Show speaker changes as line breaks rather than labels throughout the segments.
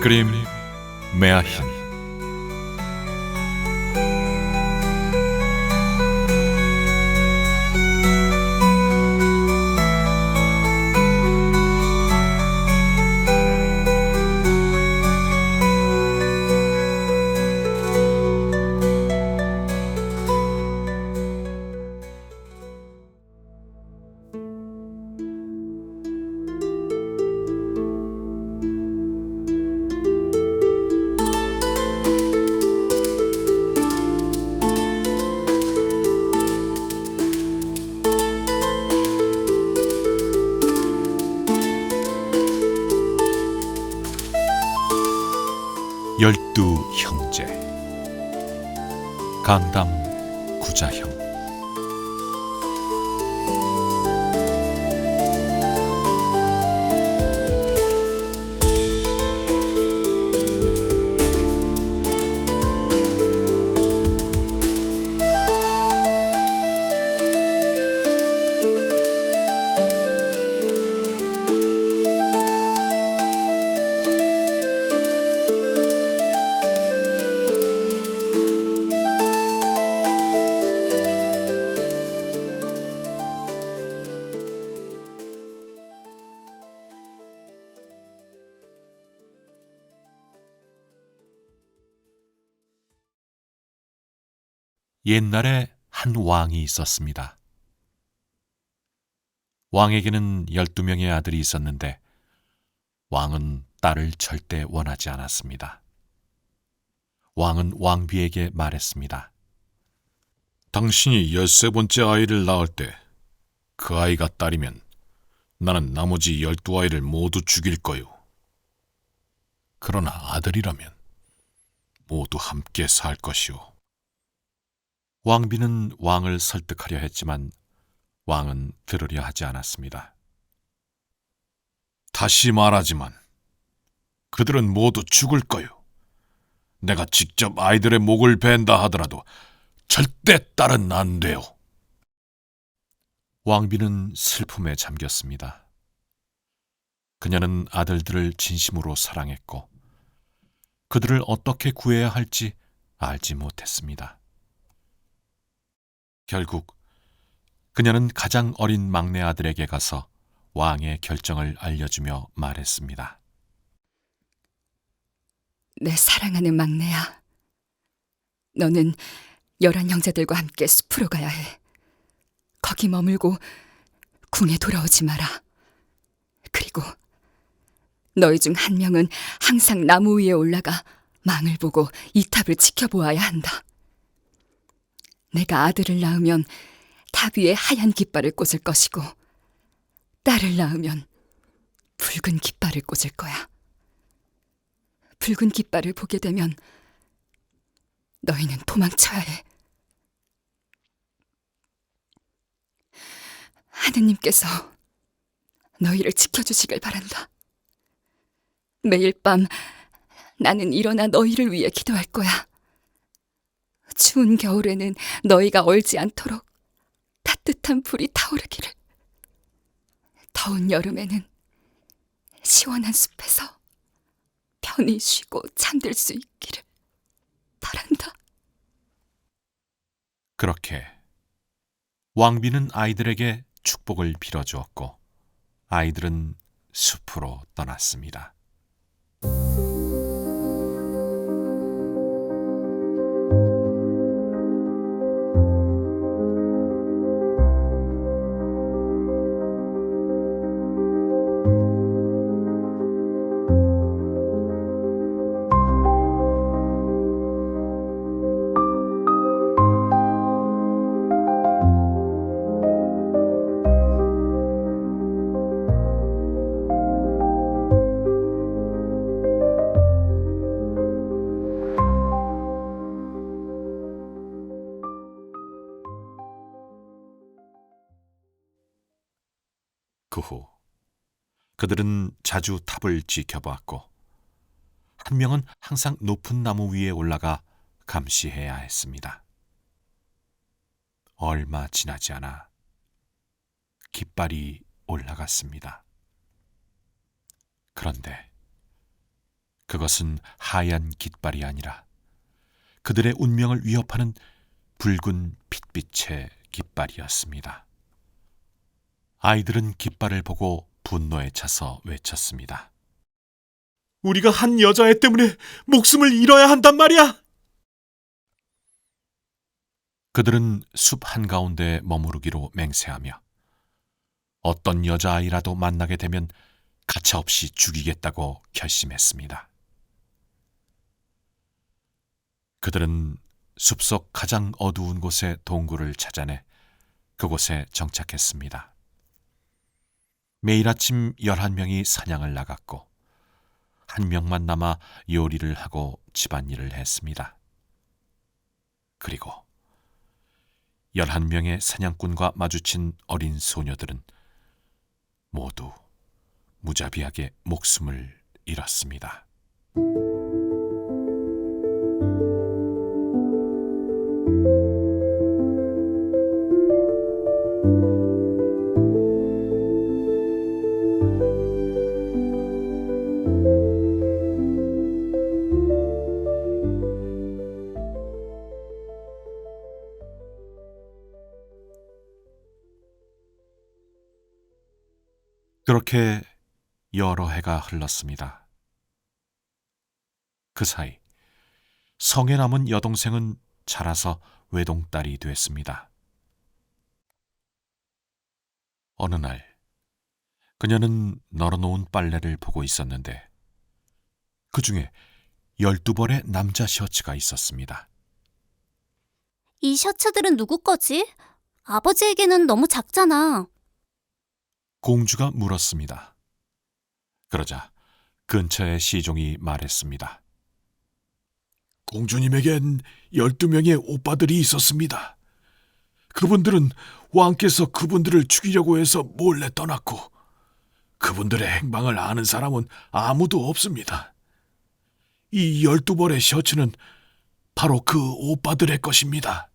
그림 메아힌. 열두 형제. 강담 구자형. 옛날에 한 왕이 있었습니다. 왕에게는 12명의 아들이 있었는데 왕은 딸을 절대 원하지 않았습니다. 왕은 왕비에게 말했습니다.
당신이 13번째 아이를 낳을 때 그 아이가 딸이면 나는 나머지 12아이를 모두 죽일 거요. 그러나 아들이라면 모두 함께 살 것이오.
왕비는 왕을 설득하려 했지만 왕은 들으려 하지 않았습니다.
다시 말하지만 그들은 모두 죽을 거요. 내가 직접 아이들의 목을 벤다 하더라도 절대 딸은 안 돼요.
왕비는 슬픔에 잠겼습니다. 그녀는 아들들을 진심으로 사랑했고 그들을 어떻게 구해야 할지 알지 못했습니다. 결국 그녀는 가장 어린 막내 아들에게 가서 왕의 결정을 알려주며 말했습니다.
내 사랑하는 막내야, 너는 11형제들과 함께 숲으로 가야 해. 거기 머물고 궁에 돌아오지 마라. 그리고 너희 중 한 명은 항상 나무 위에 올라가 망을 보고 이 탑을 지켜보아야 한다. 내가 아들을 낳으면 탑 위에 하얀 깃발을 꽂을 것이고 딸을 낳으면 붉은 깃발을 꽂을 거야. 붉은 깃발을 보게 되면 너희는 도망쳐야 해. 하느님께서 너희를 지켜주시길 바란다. 매일 밤 나는 일어나 너희를 위해 기도할 거야. 추운 겨울에는 너희가 얼지 않도록 따뜻한 불이 타오르기를, 더운 여름에는 시원한 숲에서 편히 쉬고 잠들 수 있기를 바란다.
그렇게 왕비는 아이들에게 축복을 빌어주었고 아이들은 숲으로 떠났습니다. 그 후 그들은 자주 탑을 지켜보았고 한 명은 항상 높은 나무 위에 올라가 감시해야 했습니다. 얼마 지나지 않아 깃발이 올라갔습니다. 그런데 그것은 하얀 깃발이 아니라 그들의 운명을 위협하는 붉은 핏빛의 깃발이었습니다. 아이들은 깃발을 보고 분노에 차서 외쳤습니다.
우리가 한 여자애 때문에 목숨을 잃어야 한단 말이야!
그들은 숲 한가운데 머무르기로 맹세하며 어떤 여자아이라도 만나게 되면 가차없이 죽이겠다고 결심했습니다. 그들은 숲속 가장 어두운 곳의 동굴을 찾아내 그곳에 정착했습니다. 매일 아침 11명이 사냥을 나갔고 한 명만 남아 요리를 하고 집안일을 했습니다. 그리고 11명의 사냥꾼과 마주친 어린 소녀들은 모두 무자비하게 목숨을 잃었습니다. 그렇게 여러 해가 흘렀습니다. 그 사이 성에 남은 여동생은 자라서 외동딸이 됐습니다. 어느 날 그녀는 널어놓은 빨래를 보고 있었는데 그 중에 12벌의 남자 셔츠가 있었습니다.
이 셔츠들은 누구 거지? 아버지에게는 너무 작잖아.
공주가 물었습니다. 그러자 근처의 시종이 말했습니다.
공주님에겐 12명의 오빠들이 있었습니다. 그분들은 왕께서 그분들을 죽이려고 해서 몰래 떠났고 그분들의 행방을 아는 사람은 아무도 없습니다. 이 12벌의 셔츠는 바로 그 오빠들의 것입니다.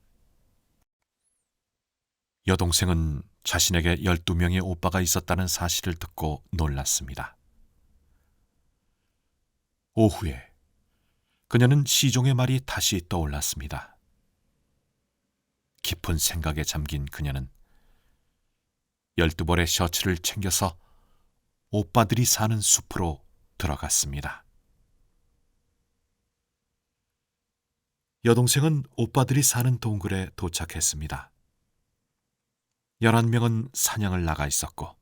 여동생은 자신에게 12명의 오빠가 있었다는 사실을 듣고 놀랐습니다. 오후에 그녀는 시종의 말이 다시 떠올랐습니다. 깊은 생각에 잠긴 그녀는 12벌의 셔츠를 챙겨서 오빠들이 사는 숲으로 들어갔습니다. 여동생은 오빠들이 사는 동굴에 도착했습니다. 11명은 사냥을 나가 있었고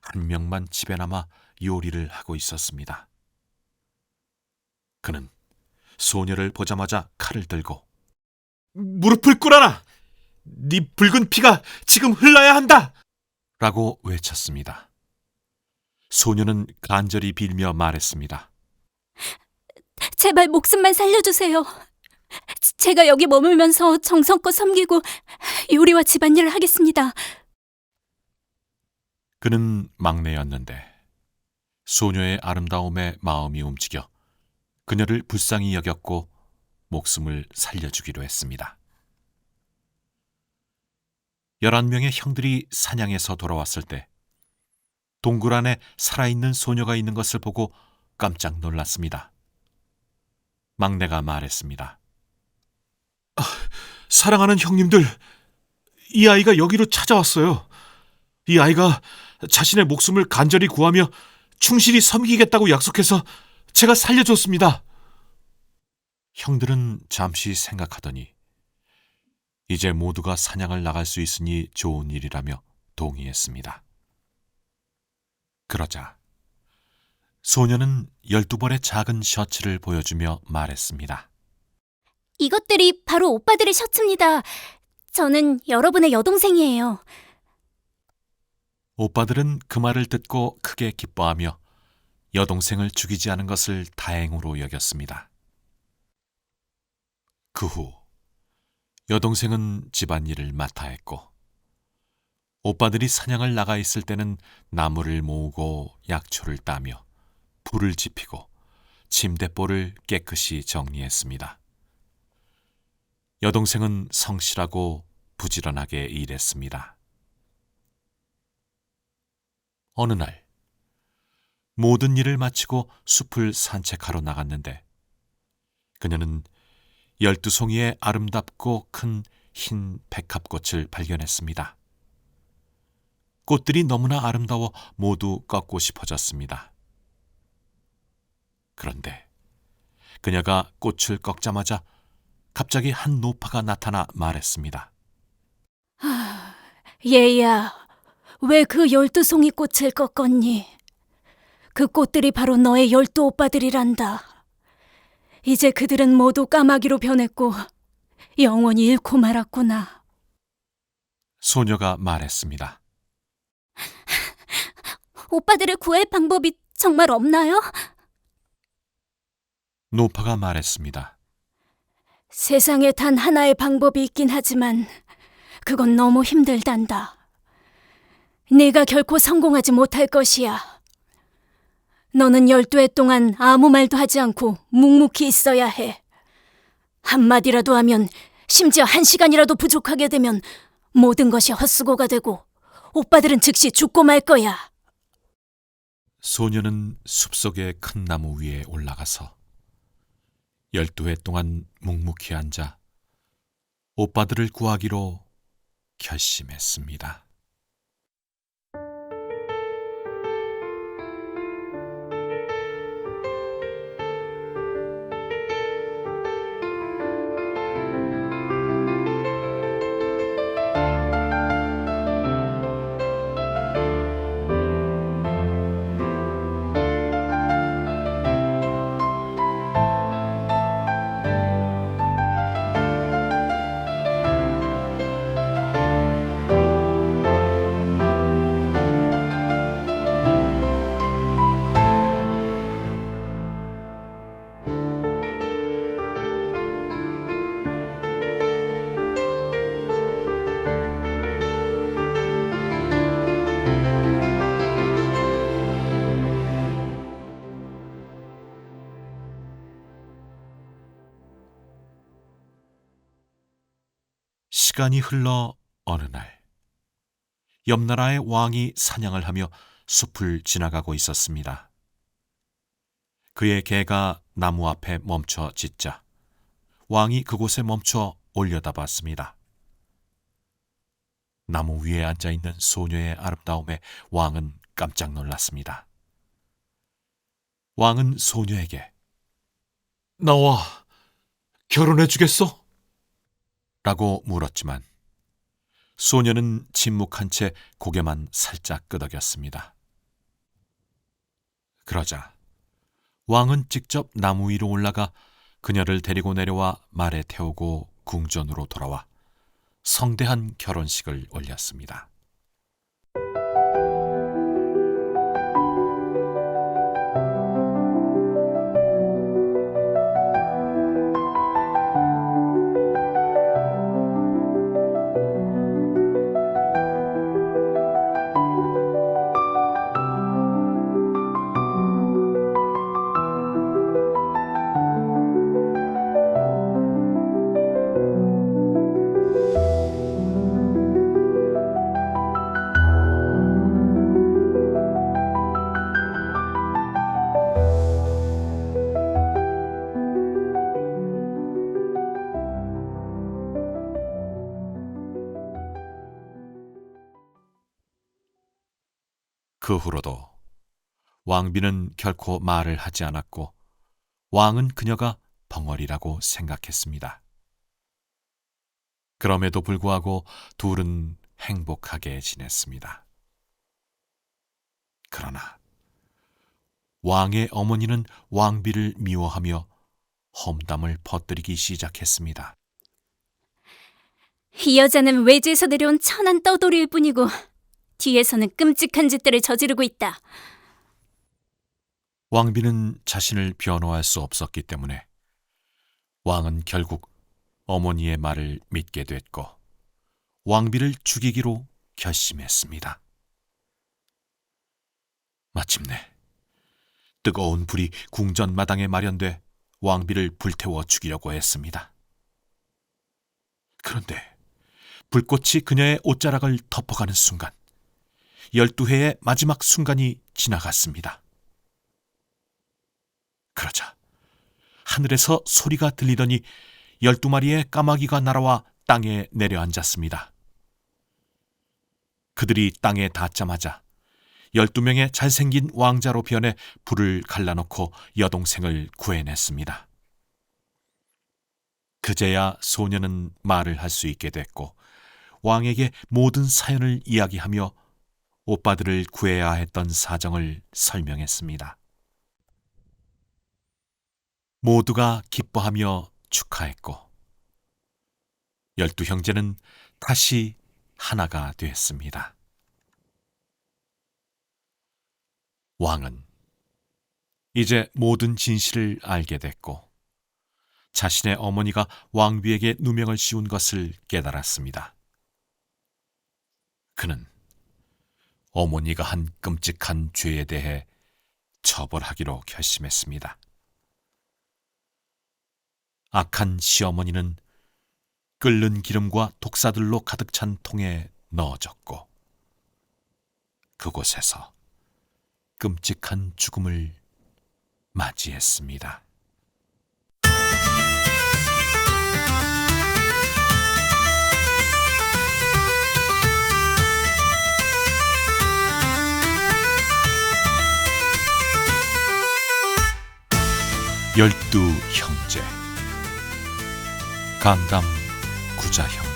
한 명만 집에 남아 요리를 하고 있었습니다. 그는 소녀를 보자마자 칼을 들고
무릎을 꿇어라! 네 붉은 피가 지금 흘러야 한다!
라고 외쳤습니다. 소녀는 간절히 빌며 말했습니다.
제발 목숨만 살려주세요. 제가 여기 머물면서 정성껏 섬기고 요리와 집안일을 하겠습니다.
그는 막내였는데 소녀의 아름다움에 마음이 움직여 그녀를 불쌍히 여겼고 목숨을 살려주기로 했습니다. 11명의 형들이 사냥에서 돌아왔을 때 동굴 안에 살아있는 소녀가 있는 것을 보고 깜짝 놀랐습니다. 막내가 말했습니다.
사랑하는 형님들, 이 아이가 여기로 찾아왔어요. 이 아이가 자신의 목숨을 간절히 구하며 충실히 섬기겠다고 약속해서 제가 살려줬습니다.
형들은 잠시 생각하더니 이제 모두가 사냥을 나갈 수 있으니 좋은 일이라며 동의했습니다. 그러자 소녀는 12벌의 작은 셔츠를 보여주며 말했습니다.
이것들이 바로 오빠들의 셔츠입니다. 저는 여러분의 여동생이에요.
오빠들은 그 말을 듣고 크게 기뻐하며 여동생을 죽이지 않은 것을 다행으로 여겼습니다. 그 후 여동생은 집안일을 맡아 했고 오빠들이 사냥을 나가 있을 때는 나무를 모으고 약초를 따며 불을 지피고 침대볼을 깨끗이 정리했습니다. 여동생은 성실하고 부지런하게 일했습니다. 어느 날 모든 일을 마치고 숲을 산책하러 나갔는데 그녀는 12송이의 아름답고 큰 흰 백합꽃을 발견했습니다. 꽃들이 너무나 아름다워 모두 꺾고 싶어졌습니다. 그런데 그녀가 꽃을 꺾자마자 갑자기 한 노파가 나타나 말했습니다.
얘야, 왜 그 12송이 꽃을 꺾었니? 그 꽃들이 바로 너의 12 오빠들이란다. 이제 그들은 모두 까마귀로 변했고 영원히 잃고 말았구나.
소녀가 말했습니다.
오빠들을 구할 방법이 정말 없나요?
노파가 말했습니다.
세상에 단 하나의 방법이 있긴 하지만 그건 너무 힘들단다. 네가 결코 성공하지 못할 것이야. 너는 12해 동안 아무 말도 하지 않고 묵묵히 있어야 해. 한마디라도 하면, 심지어 1시간이라도 부족하게 되면 모든 것이 헛수고가 되고 오빠들은 즉시 죽고 말 거야.
소녀는 숲속의 큰 나무 위에 올라가서 12해 동안 묵묵히 앉아 오빠들을 구하기로 결심했습니다. 시간이 흘러 어느 날 옆나라의 왕이 사냥을 하며 숲을 지나가고 있었습니다. 그의 개가 나무 앞에 멈춰 짖자 왕이 그곳에 멈춰 올려다봤습니다. 나무 위에 앉아있는 소녀의 아름다움에 왕은 깜짝 놀랐습니다. 왕은 소녀에게
나와 결혼해 주겠어?
라고 물었지만 소녀는 침묵한 채 고개만 살짝 끄덕였습니다. 그러자 왕은 직접 나무 위로 올라가 그녀를 데리고 내려와 말에 태우고 궁전으로 돌아와 성대한 결혼식을 올렸습니다. 그 후로도 왕비는 결코 말을 하지 않았고 왕은 그녀가 벙어리라고 생각했습니다. 그럼에도 불구하고 둘은 행복하게 지냈습니다. 그러나 왕의 어머니는 왕비를 미워하며 험담을 퍼뜨리기 시작했습니다.
이 여자는 외지에서 내려온 천한 떠돌이일 뿐이고 뒤에서는 끔찍한 짓들을 저지르고 있다.
왕비는 자신을 변호할 수 없었기 때문에 왕은 결국 어머니의 말을 믿게 됐고 왕비를 죽이기로 결심했습니다. 마침내 뜨거운 불이 궁전 마당에 마련돼 왕비를 불태워 죽이려고 했습니다. 그런데 불꽃이 그녀의 옷자락을 덮어가는 순간 12회의 마지막 순간이 지나갔습니다. 그러자 하늘에서 소리가 들리더니 12마리의 까마귀가 날아와 땅에 내려앉았습니다. 그들이 땅에 닿자마자 12명의 잘생긴 왕자로 변해 불을 갈라놓고 여동생을 구해냈습니다. 그제야 소녀는 말을 할 수 있게 됐고 왕에게 모든 사연을 이야기하며 오빠들을 구해야 했던 사정을 설명했습니다. 모두가 기뻐하며 축하했고 12형제는 다시 하나가 되었습니다. 왕은 이제 모든 진실을 알게 됐고 자신의 어머니가 왕비에게 누명을 씌운 것을 깨달았습니다. 그는 어머니가 한 끔찍한 죄에 대해 처벌하기로 결심했습니다. 악한 시어머니는 끓는 기름과 독사들로 가득 찬 통에 넣어졌고 그곳에서 끔찍한 죽음을 맞이했습니다. 열두 형제 강남 구자형